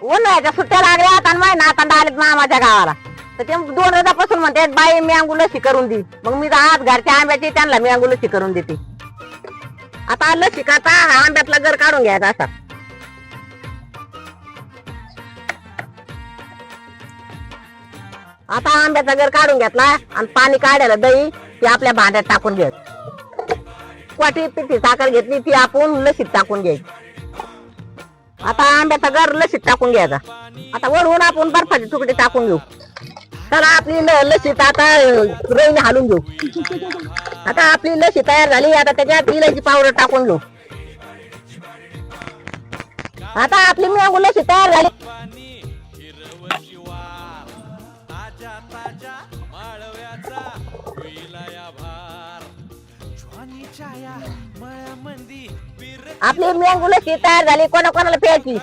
उन्हाळ्याच्या सुट्ट्या लागल्यात आणि माझ्या नातांडा आलेत मामाच्या गावाला. तर ते 2 रोजापासून म्हणते बाई मँगो लसी करून दे. मग मी आज घरच्या आंब्याची त्यांना मँगो लसी करून देते. आता लसी खाता आंब्यातला गर काढून घ्यायचा असा. आता आंब्याचा गर काढून घेतला आणि पाणी काढायला दही ती आपल्या भांड्यात टाकून घ्यायची. वाटी पिठी साखर घेतली ती आपण लसीत टाकून घ्यायची. आता आंब्याचा गर लसीत टाकून घ्यायचा. आता वरून आपण बर्फाचे तुकडे टाकून घेऊ. तर आपली लसीत आता रईने हालून घेऊ. आता आपली लसी तयार झाली. आता त्याच्यात इलायची पावडर टाकून घेऊ. आता आपली मँगो लसी तयार झाली. आपली मँगो लसी तयार झाली. कोणाकोणाला प्यायची?